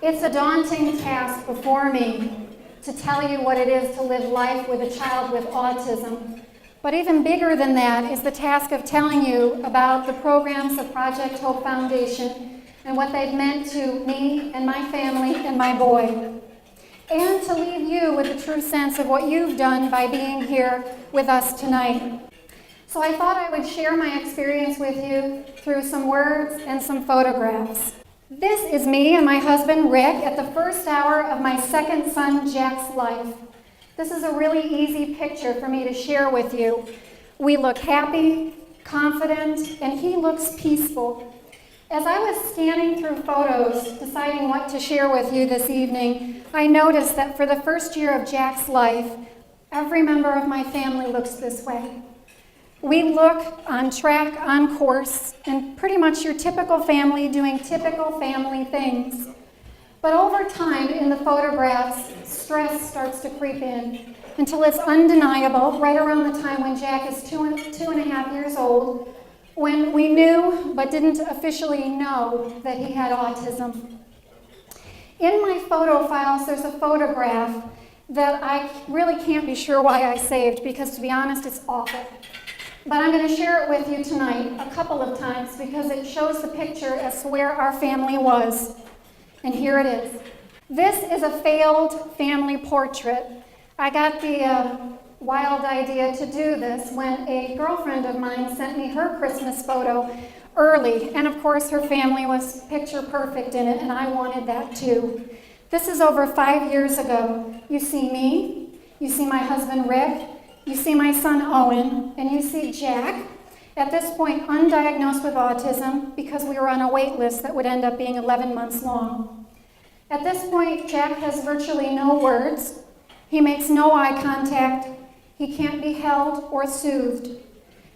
It's a daunting task before me to tell you what it is to live life with a child with autism. But even bigger than that is the task of telling you about the programs of Project Hope Foundation and what they've meant to me and my family and my boy. And to leave you with a true sense of what you've done by being here with us tonight. So I thought I would share my experience with you through some words and some photographs. This is me and my husband Rick at the first hour of my second son Jack's life. This is a really easy picture for me to share with you. We look happy, confident, and he looks peaceful. As I was scanning through photos, deciding what to share with you this evening, I noticed that for the first year of Jack's life, every member of my family looks this way. We look on track, on course, and pretty much your typical family doing typical family things. But over time in the photographs, stress starts to creep in until it's undeniable right around the time when Jack is two and a half years old, when we knew but didn't officially know that he had autism. In my photo files, there's a photograph that I really can't be sure why I saved because, to be honest, it's awful. But I'm going to share it with you tonight a couple of times because it shows the picture as to where our family was. And here it is. This is a failed family portrait. I got the wild idea to do this when a girlfriend of mine sent me her Christmas photo early. And of course, her family was picture perfect in it, and I wanted that too. This is over 5 years ago. You see me, you see my husband Rick, you see my son Owen, and you see Jack, at this point undiagnosed with autism because we were on a wait list that would end up being 11 months long. At this point, Jack has virtually no words. He makes no eye contact. He can't be held or soothed.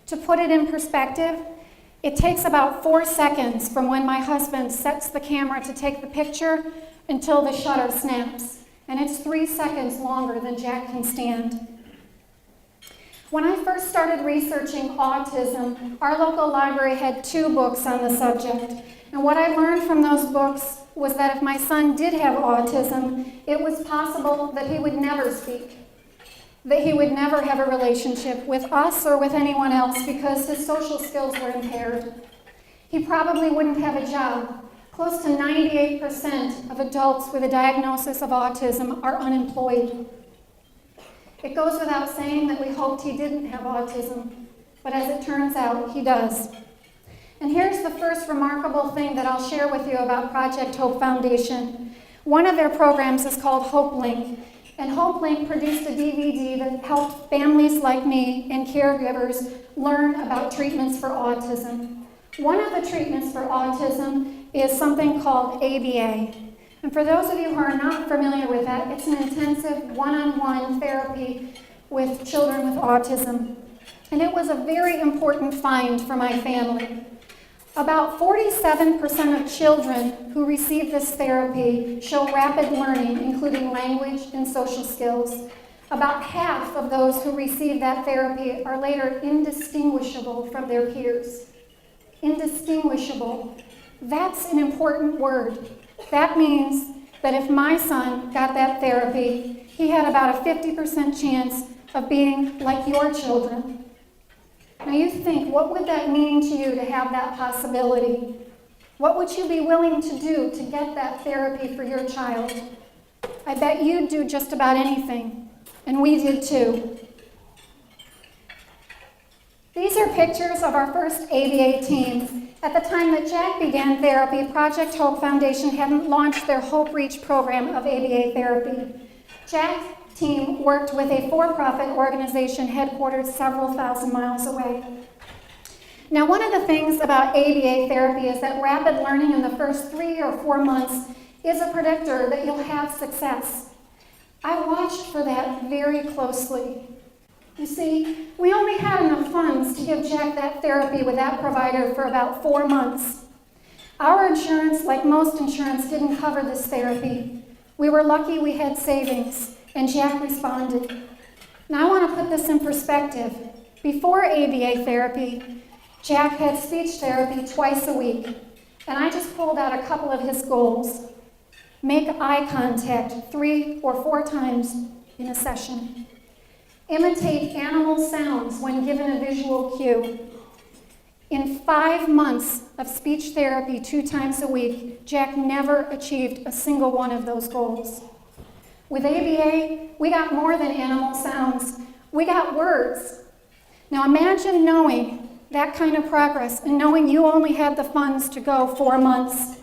To put it in perspective, it takes about 4 seconds from when my husband sets the camera to take the picture until the shutter snaps, and it's 3 seconds longer than Jack can stand. When I first started researching autism, our local library had 2 books on the subject. And what I learned from those books was that if my son did have autism, it was possible that he would never speak, that he would never have a relationship with us or with anyone else because his social skills were impaired. He probably wouldn't have a job. Close to 98% of adults with a diagnosis of autism are unemployed. It goes without saying that we hoped he didn't have autism, but as it turns out, he does. And here's the first remarkable thing that I'll share with you about Project Hope Foundation. One of their programs is called Hope Link, and Hope Link produced a DVD that helped families like me and caregivers learn about treatments for autism. One of the treatments for autism is something called ABA. And for those of you who are not familiar with that, it's an intensive one-on-one therapy with children with autism. And it was a very important find for my family. About 47% of children who receive this therapy show rapid learning, including language and social skills. About half of those who receive that therapy are later indistinguishable from their peers. Indistinguishable. That's an important word. That means that if my son got that therapy, he had about a 50% chance of being like your children. Now you think, what would that mean to you to have that possibility? What would you be willing to do to get that therapy for your child? I bet you'd do just about anything, and we did too. These are pictures of our first ABA team. At the time that Jack began therapy, Project Hope Foundation hadn't launched their Hope Reach program of ABA therapy. Jack's team worked with a for-profit organization headquartered several thousand miles away. Now, one of the things about ABA therapy is that rapid learning in the first 3 or 4 months is a predictor that you'll have success. I watched for that very closely. You see, we only had enough funds to give Jack that therapy with that provider for about 4 months. Our insurance, like most insurance, didn't cover this therapy. We were lucky we had savings, and Jack responded. Now I want to put this in perspective. Before ABA therapy, Jack had speech therapy twice a week, and I just pulled out a couple of his goals. Make eye contact 3 or 4 times in a session. Imitate animal sounds when given a visual cue. In 5 months of speech therapy 2 times a week, Jack never achieved a single one of those goals. With ABA, we got more than animal sounds. We got words. Now imagine knowing that kind of progress and knowing you only had the funds to go 4 months.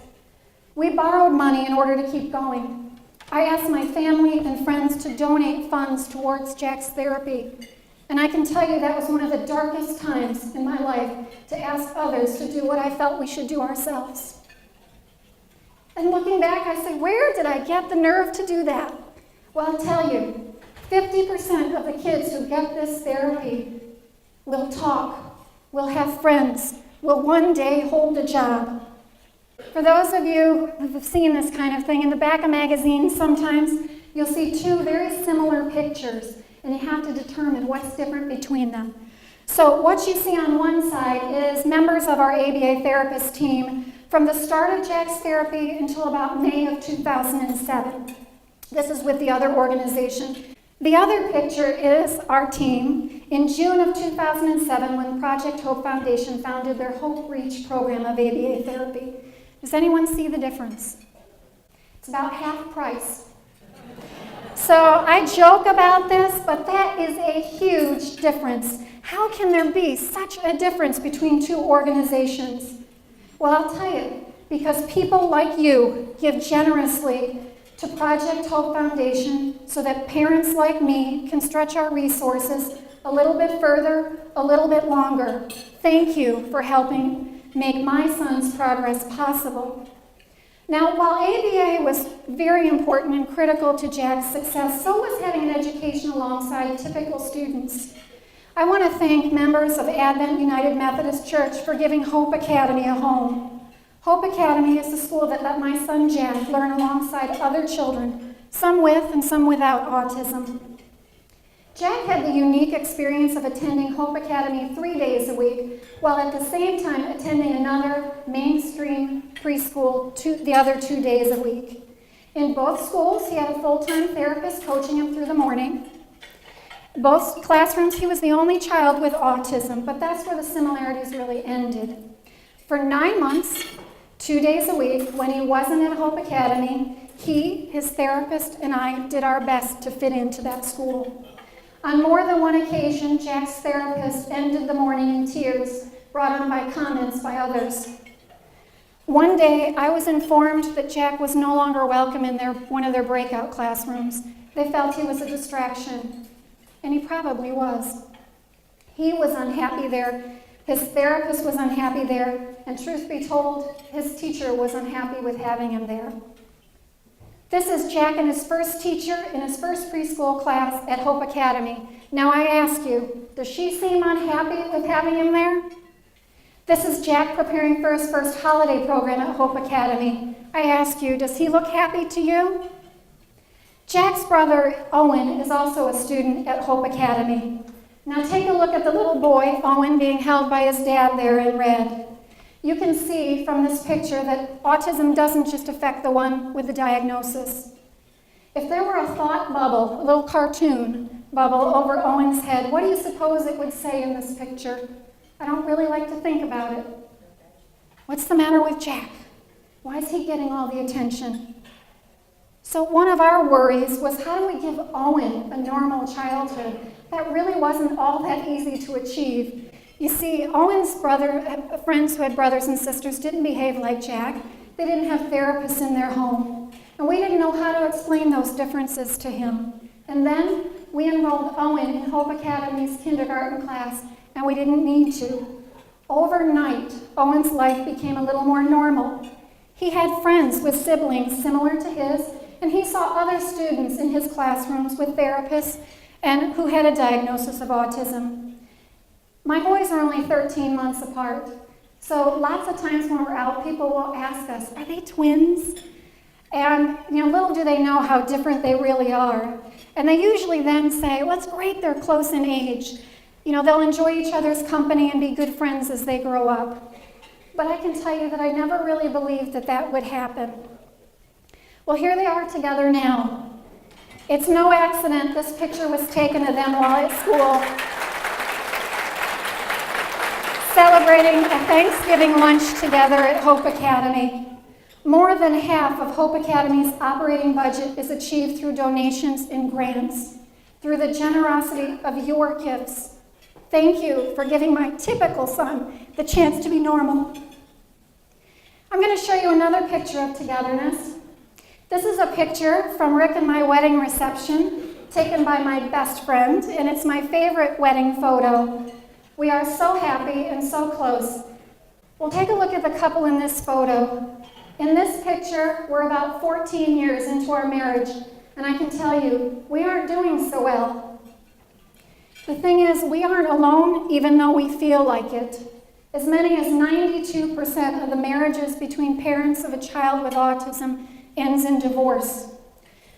We borrowed money in order to keep going. I asked my family and friends to donate funds towards Jack's therapy. And I can tell you that was one of the darkest times in my life, to ask others to do what I felt we should do ourselves. And looking back, I say, where did I get the nerve to do that? Well, I'll tell you, 50% of the kids who get this therapy will talk, will have friends, will one day hold a job. For those of you who have seen this kind of thing, in the back of magazines sometimes, you'll see 2 very similar pictures, and you have to determine what's different between them. So what you see on one side is members of our ABA therapist team from the start of Jack's therapy until about May of 2007. This is with the other organization. The other picture is our team in June of 2007 when Project Hope Foundation founded their Hope Reach program of ABA therapy. Does anyone see the difference? It's about half price. So I joke about this, but that is a huge difference. How can there be such a difference between 2 organizations? Well, I'll tell you, because people like you give generously to Project Hope Foundation so that parents like me can stretch our resources a little bit further, a little bit longer. Thank you for helping make my son's progress possible. Now, while ABA was very important and critical to Jack's success, so was having an education alongside typical students. I want to thank members of Advent United Methodist Church for giving Hope Academy a home. Hope Academy is the school that let my son Jack learn alongside other children, some with and some without autism. Jack had the unique experience of attending Hope Academy 3 days a week, while at the same time attending another mainstream preschool the other 2 days a week. In both schools, he had a full-time therapist coaching him through the morning. Both classrooms, he was the only child with autism, but that's where the similarities really ended. For 9 months, 2 days a week, when he wasn't at Hope Academy, he, his therapist, and I did our best to fit into that school. On more than one occasion, Jack's therapist ended the morning in tears, brought on by comments by others. One day, I was informed that Jack was no longer welcome in one of their breakout classrooms. They felt he was a distraction, and he probably was. He was unhappy there, his therapist was unhappy there, and truth be told, his teacher was unhappy with having him there. This is Jack and his first teacher in his first preschool class at Hope Academy. Now I ask you, does she seem unhappy with having him there? This is Jack preparing for his first holiday program at Hope Academy. I ask you, does he look happy to you? Jack's brother, Owen, is also a student at Hope Academy. Now take a look at the little boy, Owen, being held by his dad there in red. You can see from this picture that autism doesn't just affect the one with the diagnosis. If there were a thought bubble, a little cartoon bubble over Owen's head, what do you suppose it would say in this picture? I don't really like to think about it. What's the matter with Jack? Why is he getting all the attention? So one of our worries was, how do we give Owen a normal childhood? That really wasn't all that easy to achieve. You see, Owen's friends who had brothers and sisters didn't behave like Jack. They didn't have therapists in their home. And we didn't know how to explain those differences to him. And then we enrolled Owen in Hope Academy's kindergarten class, and we didn't need to. Overnight, Owen's life became a little more normal. He had friends with siblings similar to his, and he saw other students in his classrooms with therapists and who had a diagnosis of autism. My boys are only 13 months apart, so lots of times when we're out, people will ask us, are they twins? And little do they know how different they really are. And they usually then say, well, it's great they're close in age. They'll enjoy each other's company and be good friends as they grow up. But I can tell you that I never really believed that would happen. Well, here they are together now. It's no accident this picture was taken of them while at school, celebrating a Thanksgiving lunch together at Hope Academy. More than half of Hope Academy's operating budget is achieved through donations and grants, through the generosity of your gifts. Thank you for giving my typical son the chance to be normal. I'm going to show you another picture of togetherness. This is a picture from Rick and my wedding reception, taken by my best friend, and it's my favorite wedding photo. We are so happy and so close. Well, take a look at the couple in this photo. In this picture, we're about 14 years into our marriage, and I can tell you, we aren't doing so well. The thing is, we aren't alone, even though we feel like it. As many as 92% of the marriages between parents of a child with autism ends in divorce.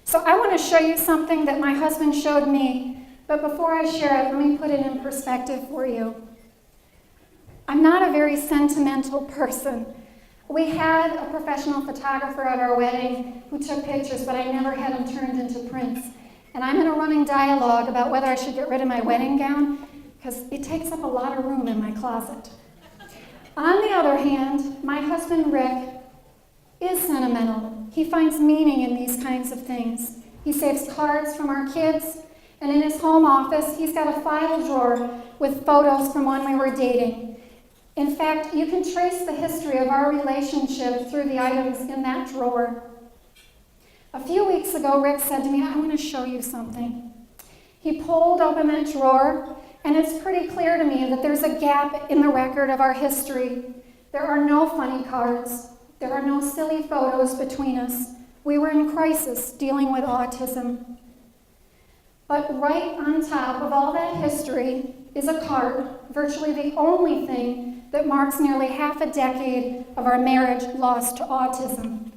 So I want to show you something that my husband showed me, but before I share it, let me put it in perspective for you. I'm not a very sentimental person. We had a professional photographer at our wedding who took pictures, but I never had them turned into prints. And I'm in a running dialogue about whether I should get rid of my wedding gown, because it takes up a lot of room in my closet. On the other hand, my husband Rick is sentimental. He finds meaning in these kinds of things. He saves cards from our kids, and in his home office, he's got a file drawer with photos from when we were dating. In fact, you can trace the history of our relationship through the items in that drawer. A few weeks ago, Rick said to me, I want to show you something. He pulled open that drawer, and it's pretty clear to me that there's a gap in the record of our history. There are no funny cards. There are no silly photos between us. We were in crisis dealing with autism. But right on top of all that history is a card, virtually the only thing that marks nearly half a decade of our marriage lost to autism.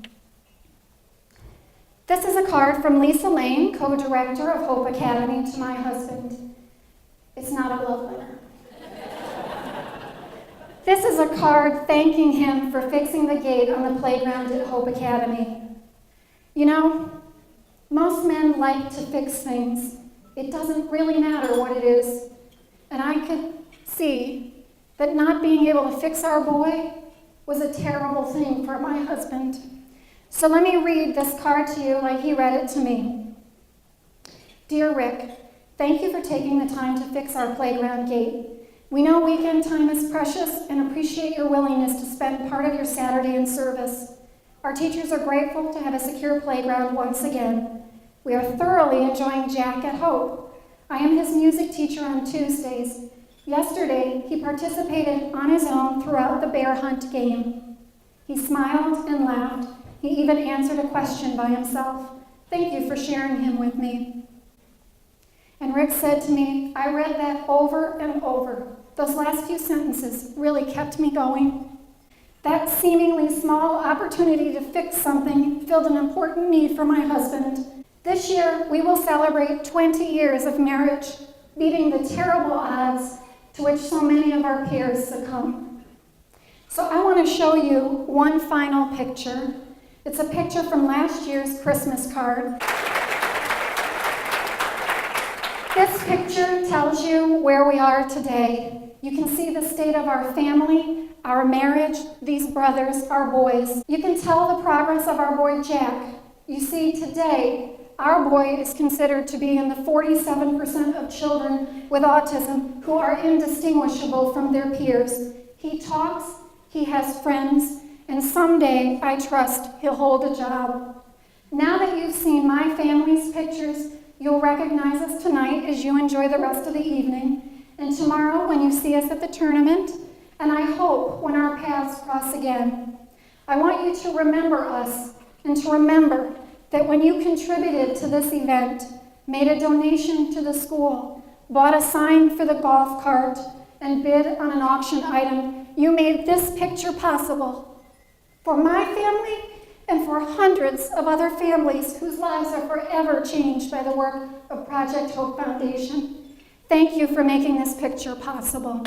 This is a card from Lisa Lane, co-director of Hope Academy, to my husband. It's not a love letter. This is a card thanking him for fixing the gate on the playground at Hope Academy. You know, most men like to fix things. It doesn't really matter what it is. And I could see that not being able to fix our boy was a terrible thing for my husband. So let me read this card to you like he read it to me. Dear Rick, thank you for taking the time to fix our playground gate. We know weekend time is precious and appreciate your willingness to spend part of your Saturday in service. Our teachers are grateful to have a secure playground once again. We are thoroughly enjoying Jack at Hope. I am his music teacher on Tuesdays. Yesterday, he participated on his own throughout the bear hunt game. He smiled and laughed. He even answered a question by himself. Thank you for sharing him with me. And Rick said to me, I read that over and over. Those last few sentences really kept me going. That seemingly small opportunity to fix something filled an important need for my husband. This year, we will celebrate 20 years of marriage, beating the terrible odds to which so many of our peers succumb. So I want to show you one final picture. It's a picture from last year's Christmas card. This picture tells you where we are today. You can see the state of our family, our marriage, these brothers, our boys. You can tell the progress of our boy Jack. You see, today, our boy is considered to be in the 47% of children with autism who are indistinguishable from their peers. He talks, he has friends, and someday, I trust, he'll hold a job. Now that you've seen my family's pictures, you'll recognize us tonight as you enjoy the rest of the evening, and tomorrow when you see us at the tournament, and I hope when our paths cross again. I want you to remember us, and to remember that when you contributed to this event, made a donation to the school, bought a sign for the golf cart, and bid on an auction item, you made this picture possible for my family and for hundreds of other families whose lives are forever changed by the work of Project Hope Foundation. Thank you for making this picture possible.